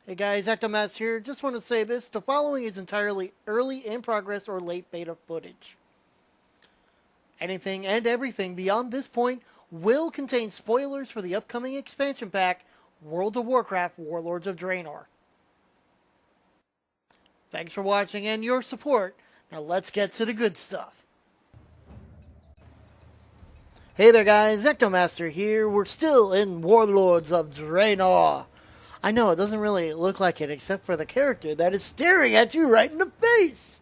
Hey guys, EctoMaster here. Just want to say this. The following is entirely early in progress or late beta footage. Anything and everything beyond this point will contain spoilers for the upcoming expansion pack, World of Warcraft Warlords of Draenor. Thanks for watching and your support. Now let's get to the good stuff. Hey there guys, EctoMaster here. We're still in Warlords of Draenor. I know, it doesn't really look like it except for the character that is staring at you right in the face.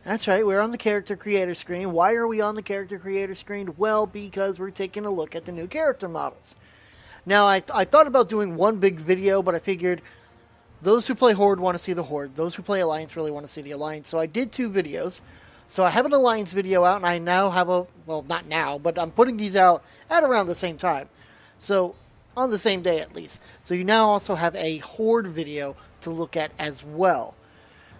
That's right, we're on the character creator screen. Why are we on the character creator screen? Well, because we're taking a look at the new character models. Now, I thought about doing one big video, but I figured those who play Horde want to see the Horde. Those who play Alliance really want to see the Alliance. So I did two videos. So I have an Alliance video out, and I now have a, well, not now, but I'm putting these out at around the same time. So on the same day at least. So you now also have a Horde video to look at as well.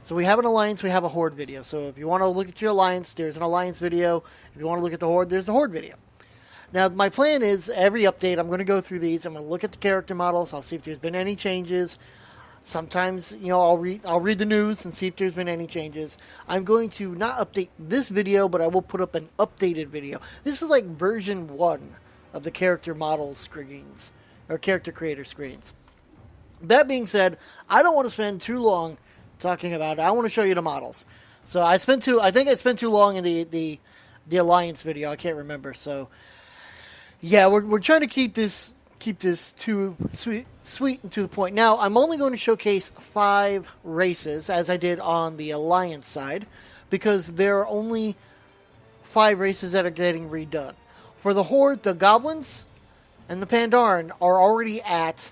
So we have an Alliance, we have a Horde video. So if you want to look at your Alliance, there's an Alliance video. If you want to look at the Horde, there's a Horde video. Now my plan is every update I'm going to go through these. I'm going to look at the character models. I'll see if there's been any changes. Sometimes, you know, I'll read the news and see if there's been any changes. I'm going to not update this video, but I will put up an updated video. This is like version 1 of the character model screens. Or character creator screens. That being said, I don't want to spend too long talking about it. I want to show you the models. So I think I spent too long in the Alliance video. I can't remember. So yeah, we're trying to keep this too sweet and to the point. Now I'm only going to showcase 5 races as I did on the Alliance side because there are only 5 races that are getting redone. For the Horde, the Goblins and the Pandaren are already at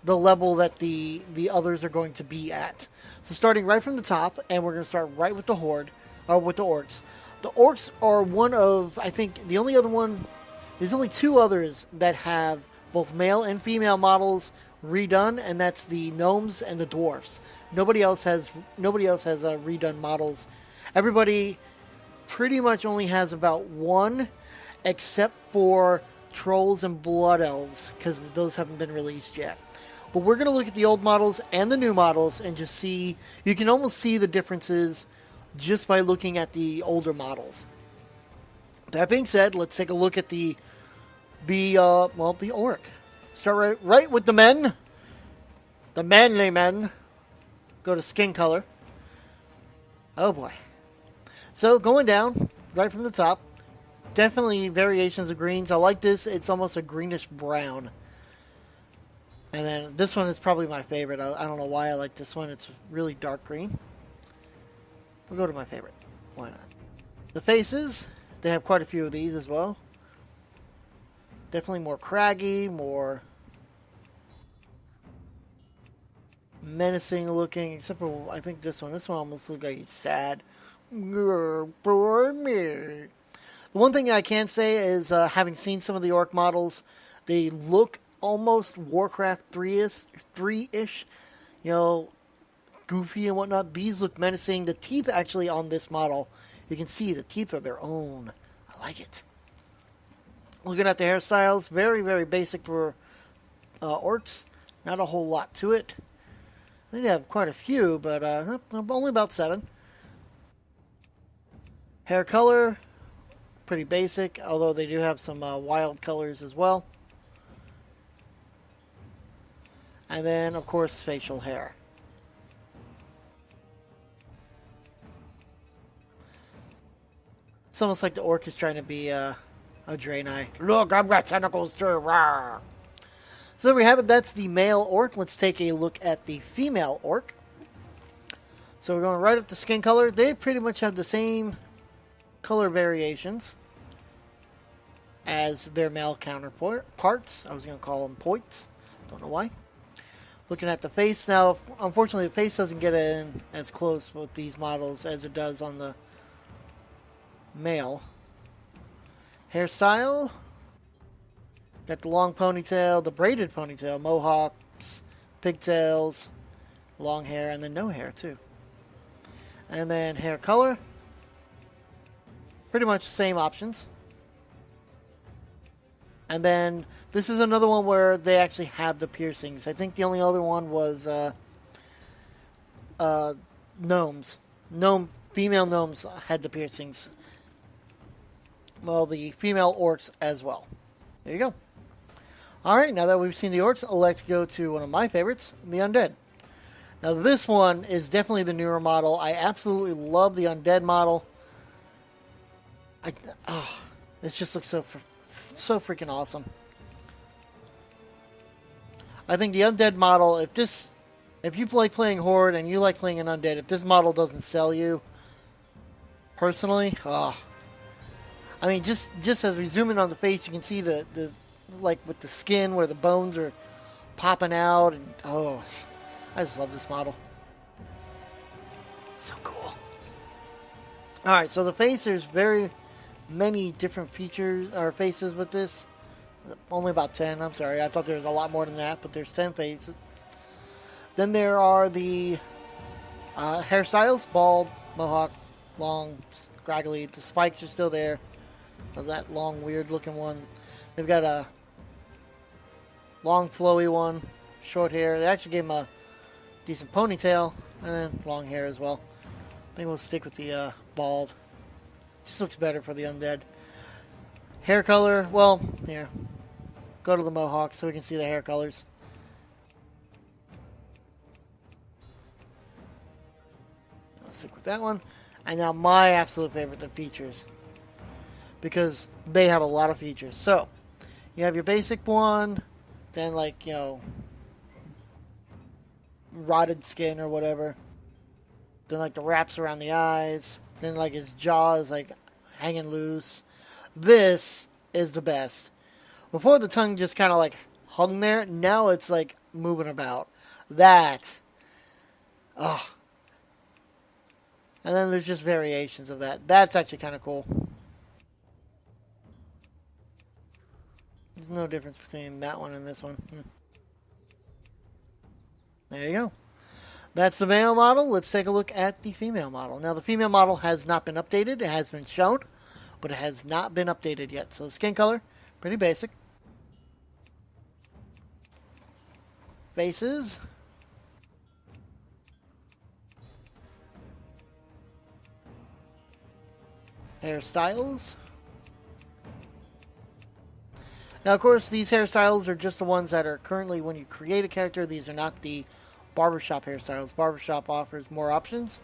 the level that the others are going to be at. So starting right from the top, and we're going to start right with the Horde, or with the Orcs. The Orcs are one of, I think, the only other one, there's only 2 others that have both male and female models redone, and that's the Gnomes and the Dwarfs. Nobody else has redone models. Everybody pretty much only has about 1, except for Trolls and Blood Elves, because those haven't been released yet. But we're going to look at the old models and the new models and just see, you can almost see the differences just by looking at the older models. That being said, let's take a look at the Orc. Start right with the men. The manly men. Go to skin color. Oh boy. So going down, right from the top, definitely variations of greens. I like this. It's almost a greenish brown. And then this one is probably my favorite. I don't know why I like this one. It's really dark green. We'll go to my favorite. Why not? The faces, they have quite a few of these as well. Definitely more craggy, more menacing looking, except for, I think this one. This one almost looks like he's sad. Poor me. The one thing I can say is, having seen some of the Orc models, they look almost Warcraft 3-ish, you know, goofy and whatnot. These look menacing. The teeth actually on this model, you can see the teeth are their own. I like it. Looking at the hairstyles, very, very basic for Orcs. Not a whole lot to it. I think they have quite a few, but only about 7. Hair color, pretty basic, although they do have some wild colors as well. And then, of course, facial hair. It's almost like the Orc is trying to be a Draenei. Look, I've got tentacles too. Rawr. So there we have it. That's the male Orc. Let's take a look at the female Orc. So we're going right up to skin color. They pretty much have the same color variations as their male counterparts. I was going to call them points. Don't know why. Looking at the face now, unfortunately the face doesn't get in as close with these models as it does on the male. Hairstyle, got the long ponytail, the braided ponytail, mohawks, pigtails, long hair, and then no hair too. And then hair color, pretty much the same options. And then this is another one where they actually have the piercings. I think the only other one was gnomes. Female gnomes had the piercings. Well, the female orcs as well. There you go. Alright, now that we've seen the orcs, let's go to one of my favorites, the undead. Now this one is definitely the newer model. I absolutely love the undead model. This just looks so freaking awesome. I think the undead model, if you like playing Horde and you like playing an undead, if this model doesn't sell you, personally, I mean, just as we zoom in on the face, you can see the like with the skin where the bones are popping out, and I just love this model. So cool. Alright, so the face, there's very many different features or faces with this. Only about 10, I'm sorry. I thought there was a lot more than that, but there's 10 faces. Then there are the hairstyles, bald, mohawk, long, scraggly. The spikes are still there. So that long, weird looking one. They've got a long, flowy one, short hair. They actually gave him a decent ponytail, and then long hair as well. I think we'll stick with the bald. Just looks better for the undead. Hair color, well, here. Go to the mohawk so we can see the hair colors. I'll stick with that one. And now my absolute favorite, the features. Because they have a lot of features. So, you have your basic one, then like, you know, rotted skin or whatever. Then like the wraps around the eyes. Then like his jaw is like hanging loose. This is the best. Before the tongue just kind of like hung there. Now it's like moving about. That. And then there's just variations of that. That's actually kind of cool. There's no difference between that one and this one. There you go. That's the male model. Let's take a look at the female model. Now, the female model has not been updated. It has been shown, but it has not been updated yet. So, skin color, pretty basic. Faces. Hairstyles. Now, of course, these hairstyles are just the ones that are currently when you create a character. These are not the barbershop hairstyles. Barbershop offers more options.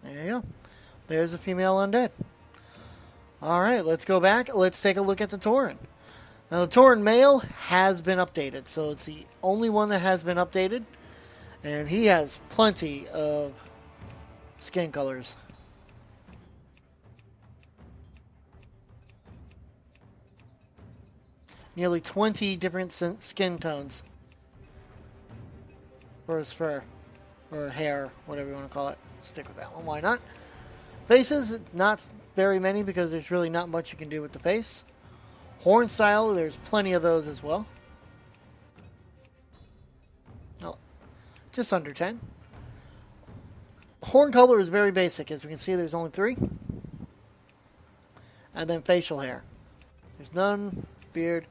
There you go. There's a female undead. Alright, let's go back. Let's take a look at the Tauren. Now, the Tauren male has been updated. So, it's the only one that has been updated. And he has plenty of skin colors. Nearly 20 different skin tones for his fur, or hair, whatever you want to call it. Stick with that one, why not? Faces, not very many because there's really not much you can do with the face. Horn style, there's plenty of those as well. Oh, just under 10. Horn color is very basic. As we can see, there's only 3. And then facial hair. There's none. Beard.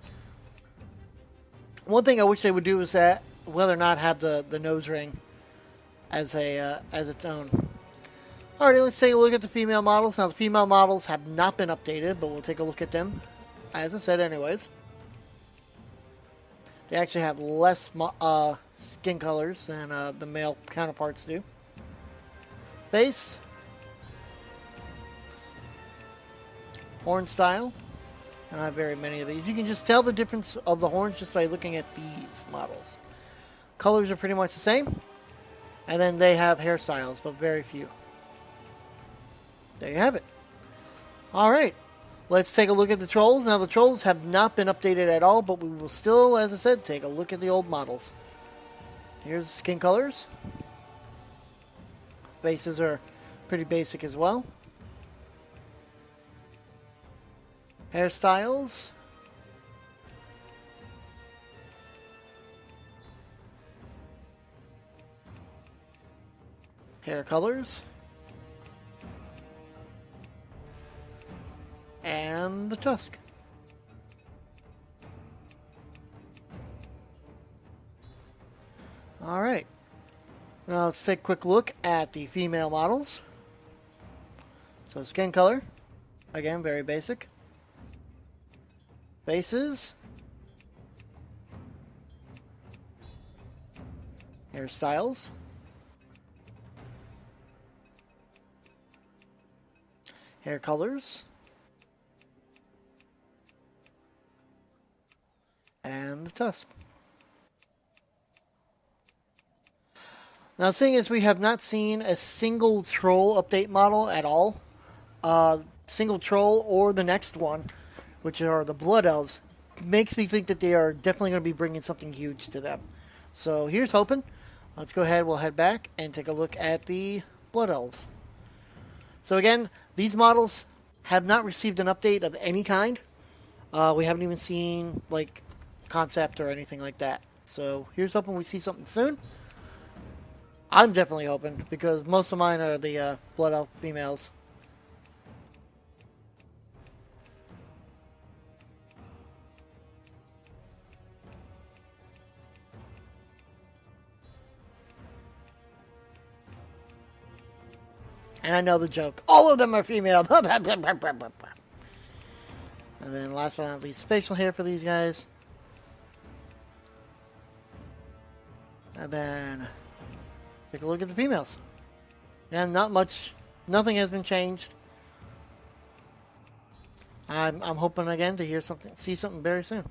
One thing I wish they would do is that whether or not have the nose ring as its own. Alrighty, let's take a look at the female models. Now the female models have not been updated, but we'll take a look at them. As I said, anyways, they actually have less skin colors than the male counterparts do. Face, horn style. I don't have very many of these. You can just tell the difference of the horns just by looking at these models. Colors are pretty much the same. And then they have hairstyles, but very few. There you have it. Alright. Let's take a look at the trolls. Now, the trolls have not been updated at all, but we will still, as I said, take a look at the old models. Here's the skin colors. Faces are pretty basic as well. Hairstyles. Hair colors. and the tusk. Alright. Now let's take a quick look at the female models. So skin color, again, very basic. Faces. Hairstyles. Hair colors. And the tusk. Now, seeing as we have not seen a single troll update model at all, single troll or the next one, which are the Blood Elves, makes me think that they are definitely going to be bringing something huge to them. So here's hoping. Let's go ahead, we'll head back and take a look at the Blood Elves. So again, these models have not received an update of any kind. We haven't even seen, like, concept or anything like that. So here's hoping we see something soon. I'm definitely hoping, because most of mine are the Blood Elf females. And I know the joke. All of them are female. And then last but not least, facial hair for these guys. And then take a look at the females. And not much, nothing has been changed. I'm hoping again to hear something, see something very soon.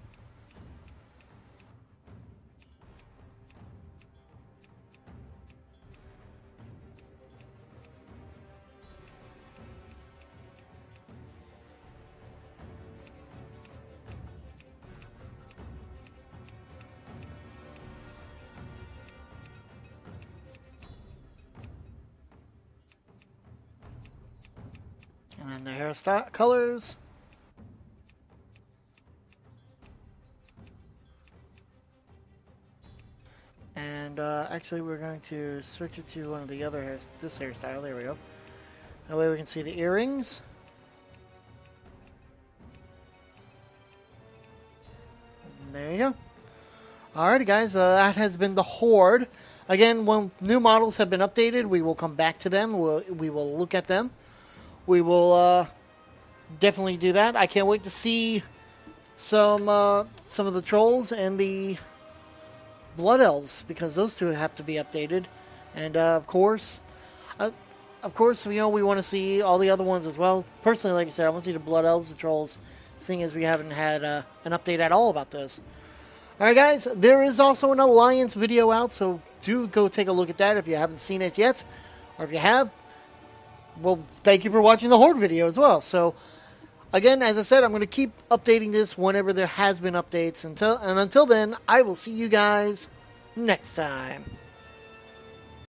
And then the hairstyle colors. And actually we're going to switch it to one of the other hairs, this hairstyle, there we go. That way we can see the earrings. And there you go. Alrighty guys, that has been the Horde. Again, when new models have been updated, we will come back to them. We will look at them. We will definitely do that. I can't wait to see some of the trolls and the Blood Elves, because those two have to be updated. And of course, you know, we want to see all the other ones as well. Personally, like I said, I want to see the Blood Elves, the trolls, seeing as we haven't had an update at all about those. Alright guys, there is also an Alliance video out, so do go take a look at that if you haven't seen it yet. Or if you have, well, thank you for watching the Horde video as well. So, again, as I said, I'm going to keep updating this whenever there has been updates. Until then, I will see you guys next time.